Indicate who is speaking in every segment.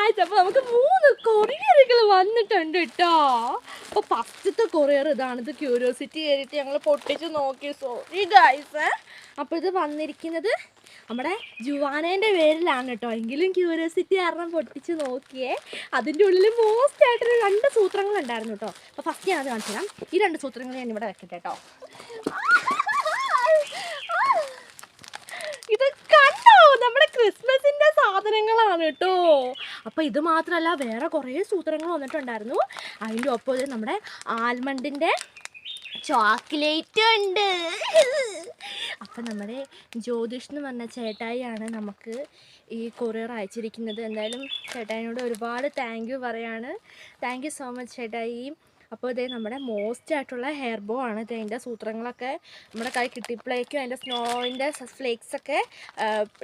Speaker 1: Guys, അപ്പോൾ നമുക്ക് 3 കൊറിയറുകൾ വന്നിട്ടുണ്ട് കേട്ടോ. അപ്പോൾ ഫസ്റ്റത്തെ കൊറിയർ ഇതാണ്. ഇത് ക്യൂരിയോസിറ്റി കയറിയിട്ട് ഞങ്ങൾ പൊട്ടിച്ച് നോക്കി. Sorry guys. അപ്പോൾ ഇത് വന്നിരിക്കുന്നത് നമ്മുടെ ജുവാനേൻ്റെ പേരിലാണ് കേട്ടോ. എങ്കിലും ക്യൂരിയോസിറ്റി കാരണം പൊട്ടിച്ച് നോക്കിയേ. അതിൻ്റെ ഉള്ളിൽ മോസ്റ്റ് ആയിട്ടൊരു 2 സൂത്രങ്ങളുണ്ടായിരുന്നു കേട്ടോ. അപ്പോൾ ഫസ്റ്റ് ഞാൻ അത് കാണിച്ചു തരാം. ഈ 2 സൂത്രങ്ങൾ ഞാൻ ഇവിടെ വെക്കട്ടെ കേട്ടോ. ഇത് കണ്ടോ, നമ്മുടെ ക്രിസ്മസിൻ്റെ സാധനങ്ങളാണ് കേട്ടോ. അപ്പോൾ ഇത് മാത്രമല്ല, വേറെ കുറേ സൂത്രങ്ങൾ വന്നിട്ടുണ്ടായിരുന്നു. അതിൻ്റെ ഒപ്പം നമ്മുടെ ആൽമണ്ടിൻ്റെ ചോക്ലേറ്റ് ഉണ്ട്. അപ്പം നമ്മുടെ ജ്യോതിഷ് എന്ന് പറഞ്ഞ ചേട്ടായിയാണ് നമുക്ക് ഈ കൊറിയർ അയച്ചിരിക്കുന്നത്. എന്തായാലും ചേട്ടായിനോട് ഒരുപാട് താങ്ക് യു പറയാണ്. താങ്ക് യു സോ മച്ച് ചേട്ടായി. അപ്പോൾ ഇതേ നമ്മുടെ മോസ്റ്റ് ആയിട്ടുള്ള ഹെയർ ബോ ആണ്. ഇത് അതിൻ്റെ സൂത്രങ്ങളൊക്കെ നമ്മുടെ കൈ കിട്ടിയപ്പോഴേക്കും അതിൻ്റെ സ്നോവിൻ്റെ ഫ്ലേക്സൊക്കെ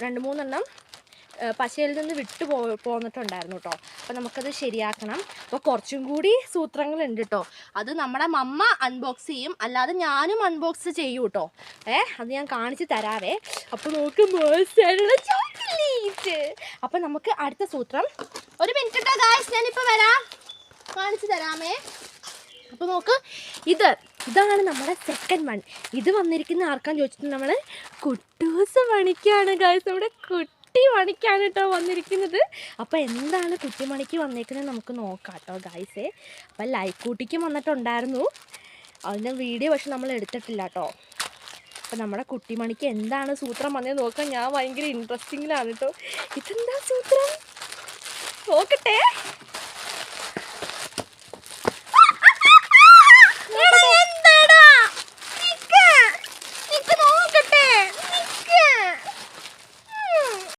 Speaker 1: 2-3 എണ്ണം പശയിൽ നിന്ന് വിട്ടു പോന്നിട്ടുണ്ടായിരുന്നു കേട്ടോ. അപ്പോൾ നമുക്കത് ശരിയാക്കണം. അപ്പോൾ കുറച്ചും കൂടി സൂത്രങ്ങളുണ്ട് കേട്ടോ. അത് നമ്മുടെ മമ്മ അൺബോക്സ് ചെയ്യും, അല്ലാതെ ഞാനും അൺബോക്സ് ചെയ്യും കേട്ടോ. അത് ഞാൻ കാണിച്ച് തരാവേ. അപ്പോൾ നമുക്ക് മോശമായിട്ടുള്ള ചോക്ലേറ്റ്. അപ്പോൾ നമുക്ക് അടുത്ത സൂത്രം, ഒരു മിനിറ്റ് കേട്ടോ ഗായ്സ്, ഞാനിപ്പോൾ വരാം, കാണിച്ച് തരാമേ. അപ്പോൾ നോക്ക്, ഇതാണ് നമ്മുടെ സെക്കൻഡ് വൺ. ഇത് വന്നിരിക്കുന്ന ആർക്കാന്ന് ചോദിച്ചിട്ട് നമ്മൾ കുട്ടൂസ് മണിക്കാണ് ഗായ്സ്. നമ്മുടെ കുട്ടി മണിക്കാണ് കേട്ടോ വന്നിരിക്കുന്നത്. അപ്പോൾ എന്താണ് കുട്ടിമണിക്ക് വന്നേക്കുന്നത് നമുക്ക് നോക്കാം കേട്ടോ ഗായ്സേ. അപ്പം ലൈക്കൂട്ടിക്ക് വന്നിട്ടുണ്ടായിരുന്നു, അതിൻ്റെ വീഡിയോ പക്ഷെ നമ്മൾ എടുത്തിട്ടില്ല കേട്ടോ. അപ്പം നമ്മുടെ കുട്ടിമണിക്ക് എന്താണ് സൂത്രം വന്നത് നോക്കാം. ഞാൻ ഭയങ്കര ഇൻട്രസ്റ്റിങ്ങിലാണ് കേട്ടോ. ഇതെന്താ സൂത്രം നോക്കട്ടെ.